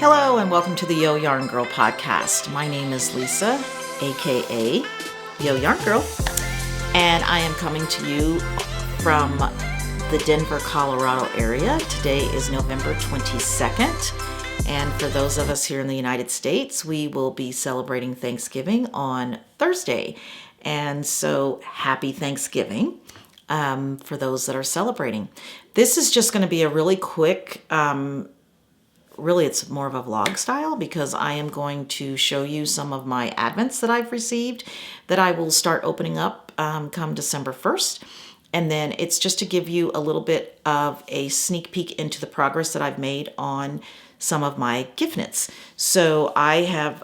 Hello and welcome to the Yo Yarn Girl podcast. My name is Lisa, aka Yo Yarn Girl, and I am coming to you from the Denver, Colorado area. Today is November 22nd, and for those of us here in the United States, we will be celebrating Thanksgiving on Thursday. And so happy Thanksgiving for those that are celebrating. This is just going to be a really quick really it's more of a vlog style because I am going to show you some of my advents that I've received that I will start opening up come December 1st. And then it's just to give you a little bit of a sneak peek into the progress that I've made on some of my gift knits. So I have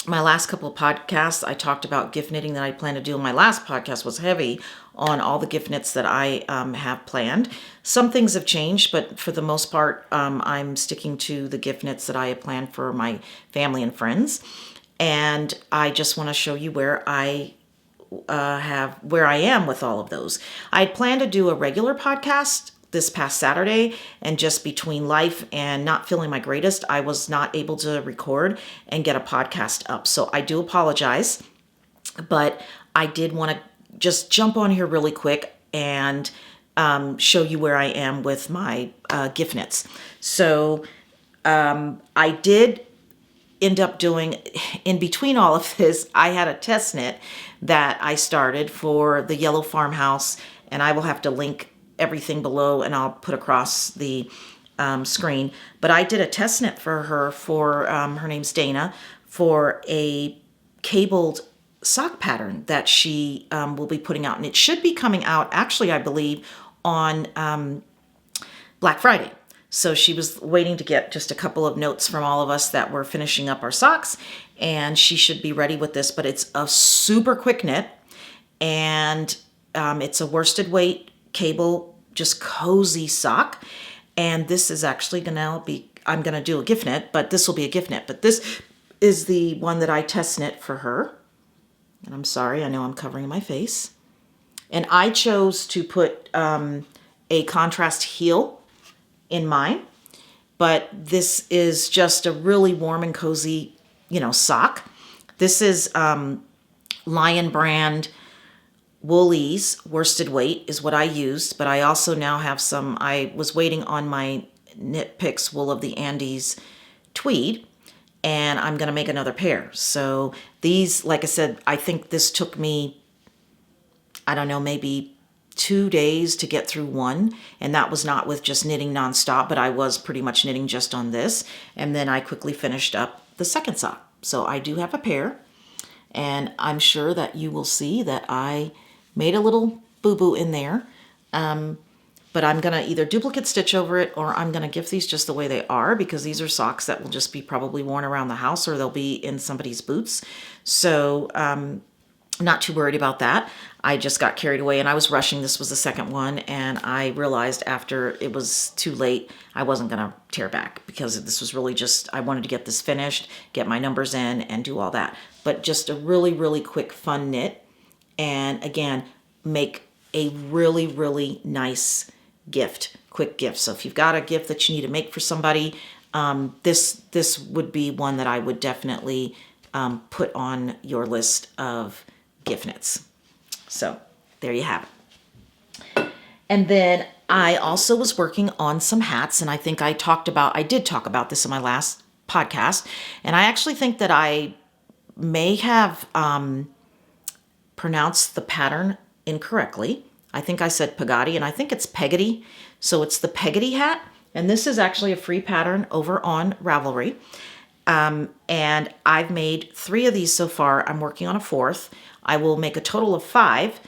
my last couple of podcasts, I talked about gift knitting that I plan to do. My last podcast was heavy on all the gift knits that I have planned. Some things have changed, but for the most part, I'm sticking to the gift knits that I have planned for my family and friends. And I just want to show you where I am with all of those. I had planned to do a regular podcast this past Saturday, and just between life and not feeling my greatest, I was not able to record and get a podcast up. So I do apologize, but I did want to just jump on here really quick and show you where I am with my gift knits. So I did end up doing, in between all of this, I had a test knit that I started for the yellow farmhouse, and I will have to link everything below and I'll put across the screen. But I did a test knit for her, for her name's Dana, for a cabled sock pattern that she will be putting out. And it should be coming out, actually, I believe, on Black Friday. So she was waiting to get just a couple of notes from all of us that were finishing up our socks, and she should be ready with this. But it's a super quick knit, and it's a worsted weight cable, just cozy sock. And this is actually gonna be, I'm gonna do a gift knit, but this will be a gift knit. But this is the one that I test knit for her. And I'm sorry, I know I'm covering my face. And I chose to put a contrast heel in mine, but this is just a really warm and cozy, sock. This is Lion brand Woolies worsted weight is what I used, but I also now have some, I was waiting on my Knit Picks Wool of the Andes tweed, and I'm going to make another pair. So these, like I said, I think this took me, I don't know, maybe 2 days to get through one, and that was not with just knitting nonstop, but I was pretty much knitting just on this, and then I quickly finished up the second sock. So I do have a pair, and I'm sure that you will see that I made a little boo-boo in there, but I'm going to either duplicate stitch over it, or I'm going to gift these just the way they are, because these are socks that will just be probably worn around the house, or they'll be in somebody's boots. So not too worried about that. I just got carried away and I was rushing. This was the second one, and I realized after it was too late, I wasn't going to tear back, because this was really just, I wanted to get this finished, get my numbers in, and do all that. But just a really, really quick, fun knit. And again, make a really, really nice gift, quick gift. So if you've got a gift that you need to make for somebody, this would be one that I would definitely put on your list of gift knits. So there you have it. And then I also was working on some hats, and I think I did talk about this in my last podcast, and I actually think that I may have pronounced the pattern incorrectly. I think I said Pagadi, and I think it's Peggotty. So it's the Peggotty hat, and this is actually a free pattern over on Ravelry. And I've made 3 of these so far. I'm working on a 4th. I will make a total of 5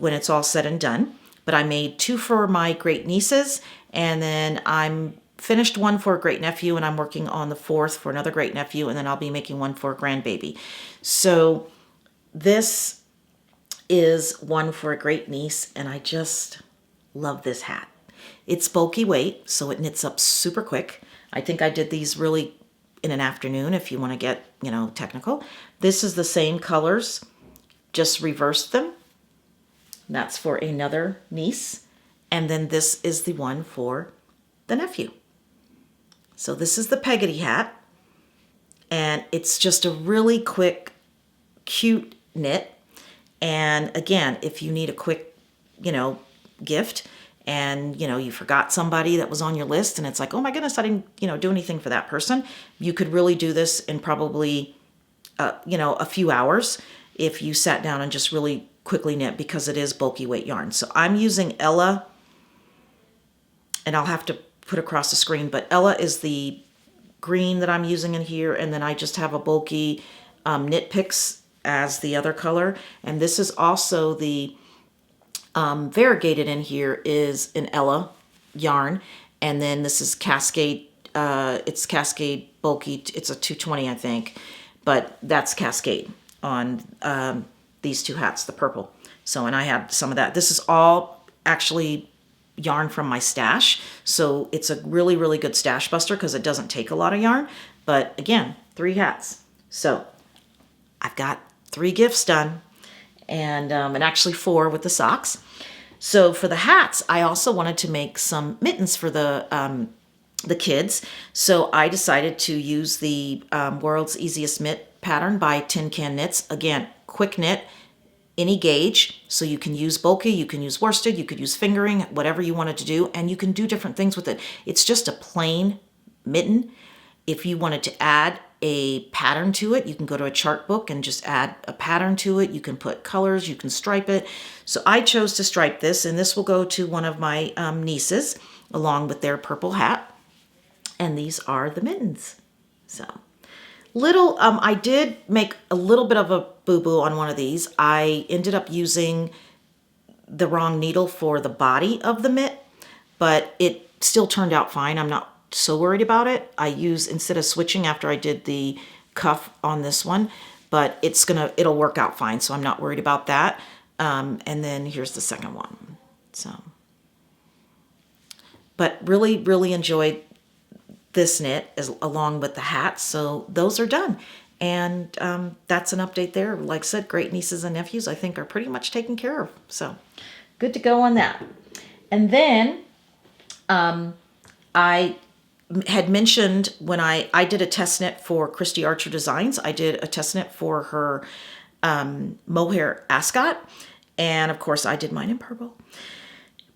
when it's all said and done. But I made 2 for my great nieces, and then I'm finished one for a great nephew, and I'm working on the 4th for another great nephew, and then I'll be making one for a grandbaby. So this is one for a great niece, and I just love this hat. It's bulky weight, so it knits up super quick. I think I did these really in an afternoon, if you want to get, technical. This is the same colors, just reversed them. That's for another niece. And then this is the one for the nephew. So this is the Peggotty hat. And it's just a really quick, cute knit. And again, if you need a quick, gift, and you forgot somebody that was on your list and it's like, oh my goodness, I didn't do anything for that person, you could really do this in probably a few hours if you sat down and just really quickly knit, because it is bulky weight yarn. So I'm using Ella, and I'll have to put across the screen, but Ella is the green that I'm using in here, and then I just have a bulky Knit Picks as the other color. And this is also the variegated in here is an Ella yarn, and then this is Cascade. It's Cascade bulky. It's a 220, I think, but that's Cascade on these two hats, the purple. So, and I had some of that. This is all actually yarn from my stash, so it's a really, really good stash buster because it doesn't take a lot of yarn. But again, 3 hats. So I've got 3 gifts done, and actually 4 with the socks. So for the hats, I also wanted to make some mittens for the kids. So I decided to use the World's Easiest Mitt pattern by Tin Can Knits. Again, quick knit, any gauge. So you can use bulky, you can use worsted, you could use fingering, whatever you wanted to do, and you can do different things with it. It's just a plain mitten. If you wanted to add a pattern to it, you can go to a chart book and just add a pattern to it. You can put colors, you can stripe it. So I chose to stripe this, and this will go to one of my nieces along with their purple hat. And these are the mittens. So I did make a little bit of a boo-boo on one of these. I ended up using the wrong needle for the body of the mitt, but it still turned out fine. I'm not so worried about it. Instead of switching after I did the cuff on this one, but it'll work out fine. So I'm not worried about that. And then here's the second one. So, but really, really enjoyed this knit along with the hats. So those are done. And that's an update there. Like I said, great nieces and nephews, I think, are pretty much taken care of. So good to go on that. And then I had mentioned when I did a test knit for Christy Archer Designs. I did a test knit for her mohair ascot. And of course, I did mine in purple.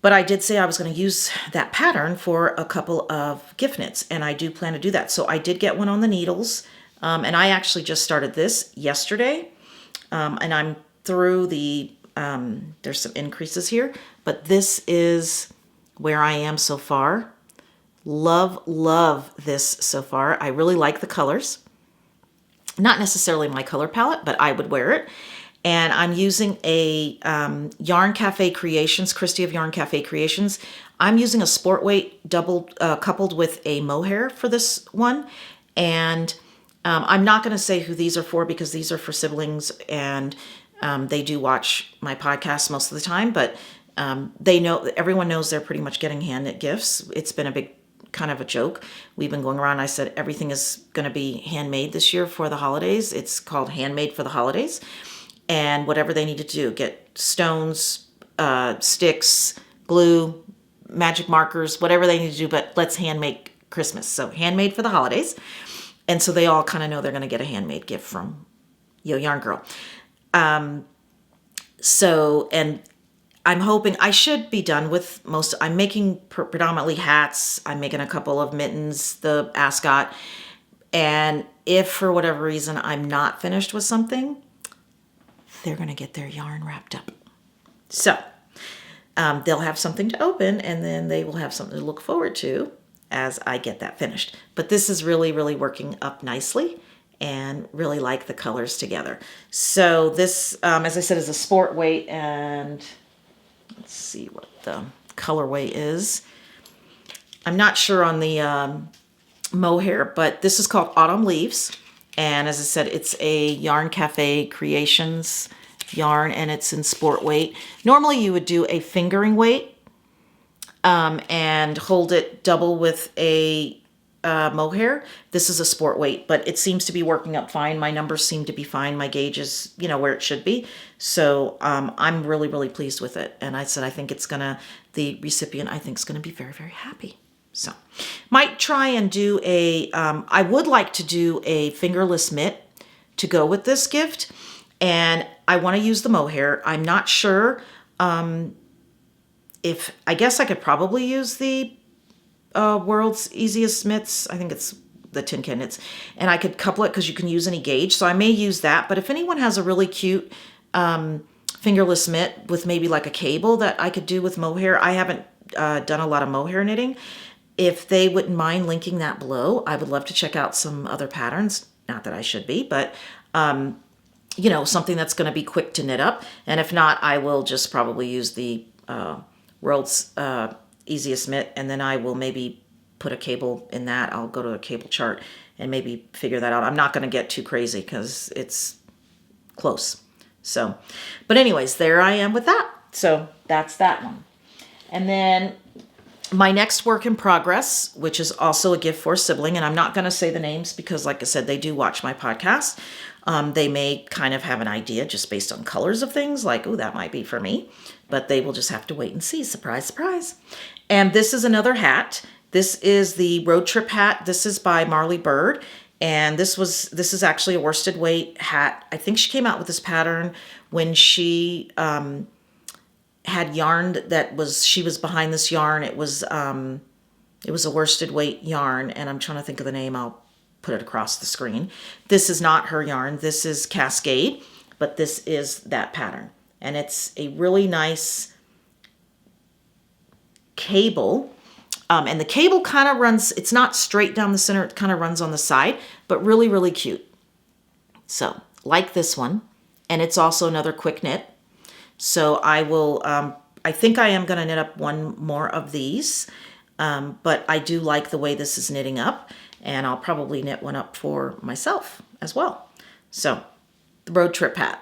But I did say I was going to use that pattern for a couple of gift knits, and I do plan to do that. So I did get one on the needles, and I actually just started this yesterday, and I'm through there's some increases here, but this is where I am so far. Love this so far. I really like the colors. Not necessarily my color palette, but I would wear it. And I'm using a Yarn Cafe Creations, Christy of Yarn Cafe Creations. I'm using a sport weight coupled with a mohair for this one. And I'm not going to say who these are for because these are for siblings, and they do watch my podcast most of the time. But everyone knows they're pretty much getting hand knit gifts. It's been a big kind of a joke. We've been going around. I said everything is going to be handmade this year for the holidays. It's called Handmade for the Holidays. And whatever they need to do, get stones, sticks, glue, magic markers, whatever they need to do, but let's handmade Christmas. So handmade for the holidays. And so they all kind of know they're going to get a handmade gift from Yo Yarn Girl. And I'm hoping I should be done with most. I'm making predominantly hats. I'm making a couple of mittens, the ascot. And if for whatever reason I'm not finished with something, they're going to get their yarn wrapped up. So they'll have something to open, and then they will have something to look forward to as I get that finished. But this is really, really working up nicely, and really like the colors together. So this, as I said, is a sport weight, and let's see what the colorway is. I'm not sure on the mohair, but this is called Autumn Leaves. And as I said, it's a Yarn Cafe Creations yarn, and it's in sport weight. Normally you would do a fingering weight and hold it double with a mohair. This is a sport weight, but it seems to be working up fine. My numbers seem to be fine. My gauge is, where it should be. So I'm really, really pleased with it. And I said, I think the recipient, I think, is going to be very, very happy. So might try and do I would like to do a fingerless mitt to go with this gift. And I want to use the mohair. I'm not sure I guess I could probably use the World's Easiest Mitts. I think it's the Tin Can Knits. And I could couple it because you can use any gauge. So I may use that. But if anyone has a really cute fingerless mitt with maybe like a cable that I could do with mohair, I haven't done a lot of mohair knitting. If they wouldn't mind linking that below, I would love to check out some other patterns. Not that I should be, but something that's going to be quick to knit up. And if not, I will just probably use the World's Easiest Mitt, and then I will maybe put a cable in that. I'll go to a cable chart and maybe figure that out. I'm not going to get too crazy because it's close. So, but anyways, there I am with that. So that's that one. And then my next work in progress, which is also a gift for a sibling, and I'm not going to say the names because, like I said, they do watch my podcast. They may kind of have an idea just based on colors of things, like, oh, that might be for me. But they will just have to wait and see. Surprise, surprise. And this is another hat. This is the Road Trip hat. This is by Marley Bird. And this is actually a worsted weight hat. I think she came out with this pattern when she had yarn she was behind this yarn. It was a worsted weight yarn, and I'm trying to think of the name. I'll put it across the screen. This is not her yarn. This is Cascade, but this is that pattern. And it's a really nice cable. And the cable kind of runs, it's not straight down the center, it kind of runs on the side, but really, really cute. So, like this one. And it's also another quick knit. So I will, I think I am going to knit up one more of these. But I do like the way this is knitting up. And I'll probably knit one up for myself as well. So, the Road Trip hat.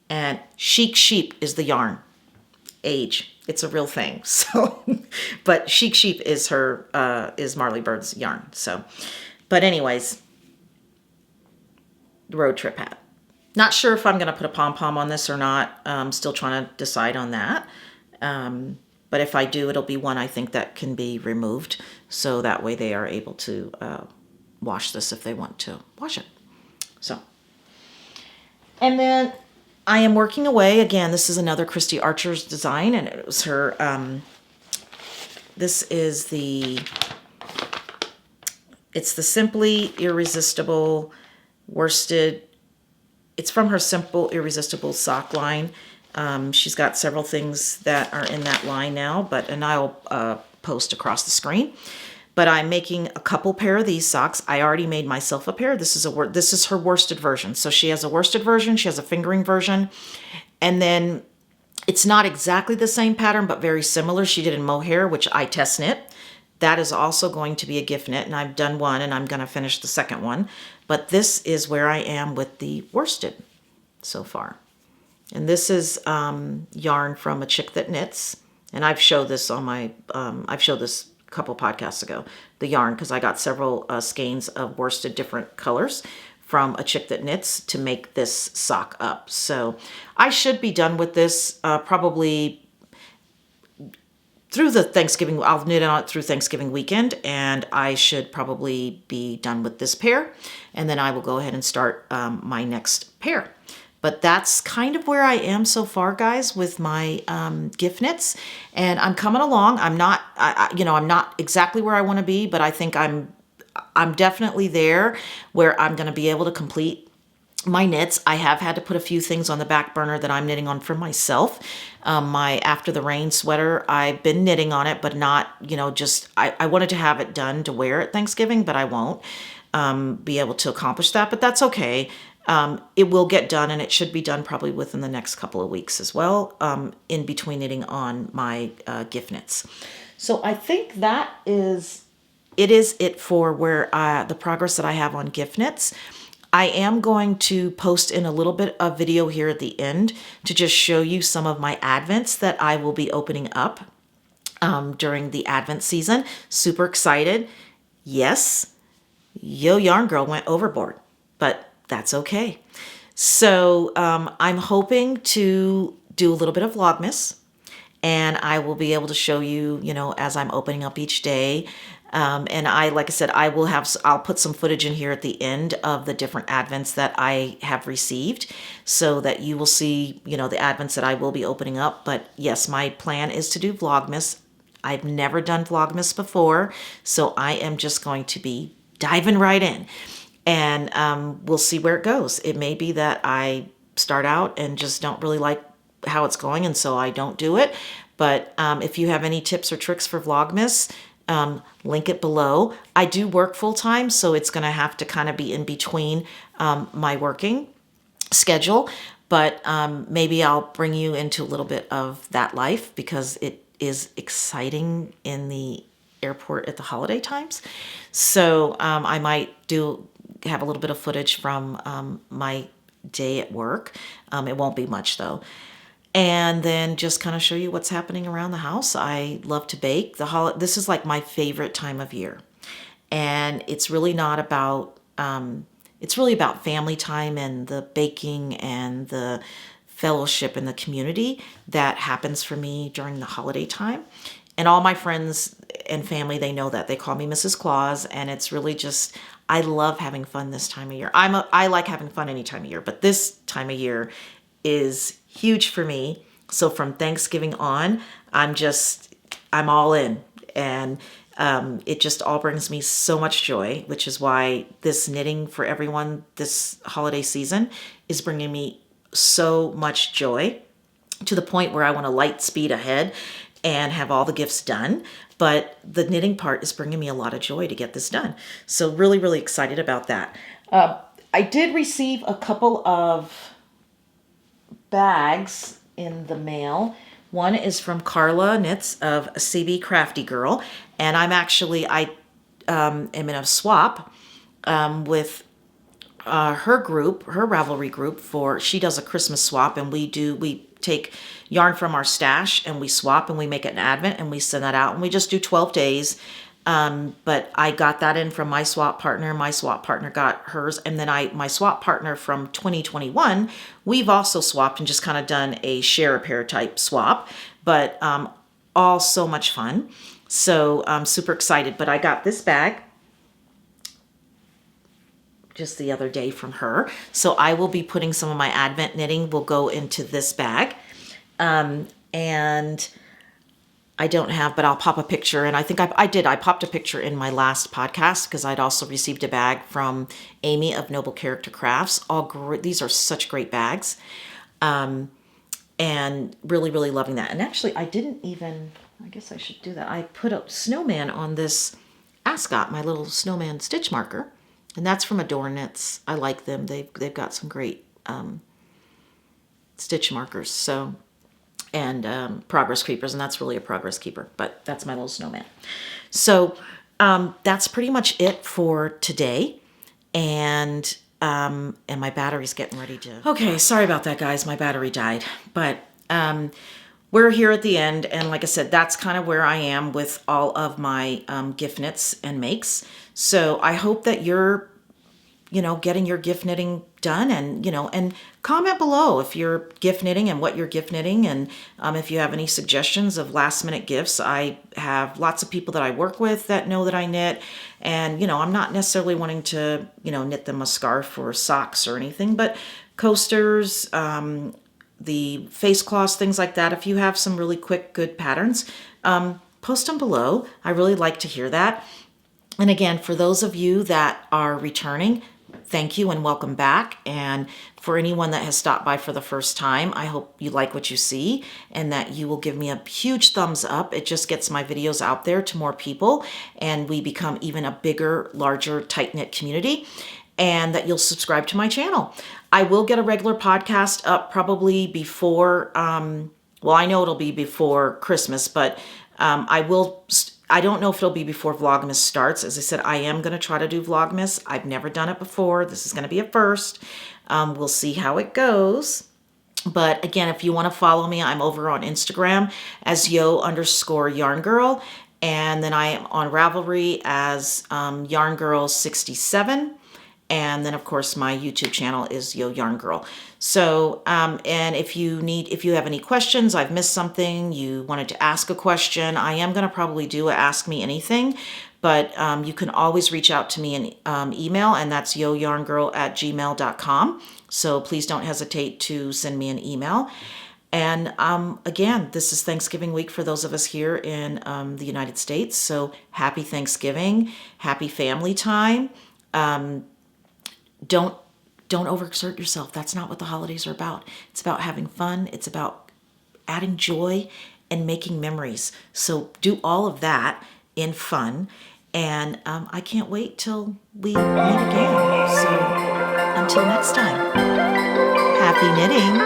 And Chic Sheep is the yarn. Age. It's a real thing. So, but Chic Sheep is is Marley Bird's yarn. So, but anyways, the Road Trip hat. Not sure if I'm going to put a pom-pom on this or not. Still trying to decide on that. But if I do, it'll be one I think that can be removed. So that way they are able to wash this if they want to wash it. So, and then I am working away. Again, this is another Christy Archer's design, and it was her, this is it's the Simply Irresistible worsted. It's from her Simple Irresistible sock line. She's got several things that are in that line now, and I'll post across the screen. But I'm making a couple pair of these socks. I already made myself a pair. This is her worsted version. So she has a worsted version, she has a fingering version, and then it's not exactly the same pattern, but very similar. She did in mohair, which I test knit. That is also going to be a gift knit, and I've done one, and I'm going to finish the second one. But this is where I am with the worsted so far. And this is yarn from a chick that knits, and I've showed this on my I've showed this a couple podcasts ago, the yarn, because I got several skeins of worsted different colors from a chick that knits to make this sock up. So I should be done with this probably through the Thanksgiving. I'll knit on it through Thanksgiving weekend, and I should probably be done with this pair, and then I will go ahead and start my next pair. But that's kind of where I am so far, guys, with my gift knits, and I'm coming along. I'm not, I'm not exactly where I want to be, but I think I'm definitely there where I'm going to be able to complete my knits. I have had to put a few things on the back burner that I'm knitting on for myself. My After the Rain sweater, I've been knitting on it, but not, I wanted to have it done to wear at Thanksgiving, but I won't be able to accomplish that, but that's okay. It will get done, and it should be done probably within the next couple of weeks as well, in between knitting on my gift knits. So I think that is it for where the progress that I have on gift knits. I am going to post in a little bit of video here at the end to just show you some of my Advents that I will be opening up during the Advent season. Super excited. Yes, Yo Yarn Girl went overboard, but that's okay. So I'm hoping to do a little bit of Vlogmas, and I will be able to show you, as I'm opening up each day. And like I said, I'll put some footage in here at the end of the different Advents that I have received so that you will see, the Advents that I will be opening up. But yes, my plan is to do Vlogmas. I've never done Vlogmas before, so I am just going to be diving right in. And we'll see where it goes. It may be that I start out and just don't really like how it's going, and so I don't do it. But if you have any tips or tricks for Vlogmas, link it below. I do work full time, so it's going to have to kind of be in between my working schedule. But maybe I'll bring you into a little bit of that life because it is exciting in the airport at the holiday times. So I might have a little bit of footage from my day at work. It won't be much though. And then just kind of show you what's happening around the house. I love to bake. This is like my favorite time of year. And it's really not about, it's really about family time and the baking and the fellowship and the community that happens for me during the holiday time. And all my friends and family, they know that. They call me Mrs. Claus, and it's really just, I love having fun this time of year. I like having fun any time of year, but this time of year is huge for me. So from Thanksgiving on, I'm all in. And it just all brings me so much joy, which is why this knitting for everyone this holiday season is bringing me so much joy to the point where I want to light speed ahead and have all the gifts done. But the knitting part is bringing me a lot of joy to get this done. So really, really excited about that. I did receive a couple of bags in the mail. One is from Carla Knits of CB Crafty Girl. And I am in a swap with her group, her Ravelry group she does a Christmas swap, and we take yarn from our stash and we swap and we make it an Advent and we send that out and we just do 12 days. But I got that in from my swap partner. My swap partner got hers. And then my swap partner from 2021, we've also swapped and just kind of done a share a pair type swap, but all so much fun. So I'm super excited. But I got this bag just the other day from her. So I will be putting some of my Advent knitting will go into this bag. And I don't have, but I'll pop a picture. And I think I popped a picture in my last podcast because I'd also received a bag from Amy of Noble Character Crafts. All great. These are such great bags. And really, really loving that. And actually I guess I should do that. I put a snowman on this ascot, my little snowman stitch marker. And that's from Adore Knits. I like them. They've got some great stitch markers. So, and progress keepers, and that's really a progress keeper. But that's my little snowman. So that's pretty much it for today. And my battery's getting ready to. Okay, sorry about that, guys. My battery died, but we're here at the end, and like I said, that's kind of where I am with all of my gift knits and makes. So I hope that you're, getting your gift knitting done, and comment below if you're gift knitting and what you're gift knitting, and if you have any suggestions of last minute gifts. I have lots of people that I work with that know that I knit, and I'm not necessarily wanting to knit them a scarf or socks or anything, but coasters, the face cloths, things like that. If you have some really quick, good patterns, post them below. I really like to hear that. And again, for those of you that are returning, thank you and welcome back. And for anyone that has stopped by for the first time, I hope you like what you see and that you will give me a huge thumbs up. It just gets my videos out there to more people and we become even a bigger, larger, tight-knit community, and that you'll subscribe to my channel. I will get a regular podcast up probably before, well, I know it'll be before Christmas, but I don't know if it'll be before Vlogmas starts. As I said, I am going to try to do Vlogmas. I've never done it before. This is going to be a first. We'll see how it goes. But again, if you want to follow me, I'm over on Instagram as yo_yarngirl. And then I am on Ravelry as yarngirl67. And then, of course, my YouTube channel is Yo Yarn Girl. So, and if you have any questions, I've missed something, you wanted to ask a question, I am going to probably do a Ask Me Anything, but you can always reach out to me in email, and that's yoyarngirl@gmail.com. So please don't hesitate to send me an email. And again, this is Thanksgiving week for those of us here in the United States. So happy Thanksgiving, happy family time. Don't overexert yourself. That's not what the holidays are about. It's about having fun. It's about adding joy and making memories. So do all of that in fun. And I can't wait till we meet again. So until next time, happy knitting.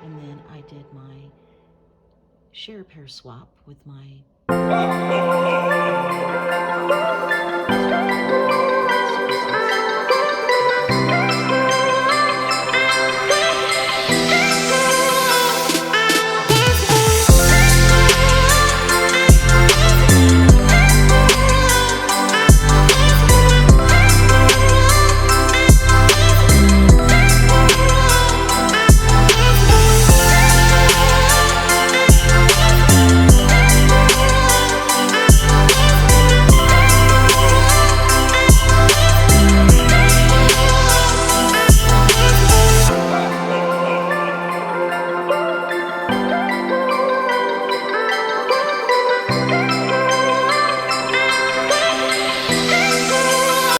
And then I did my share pair swap with my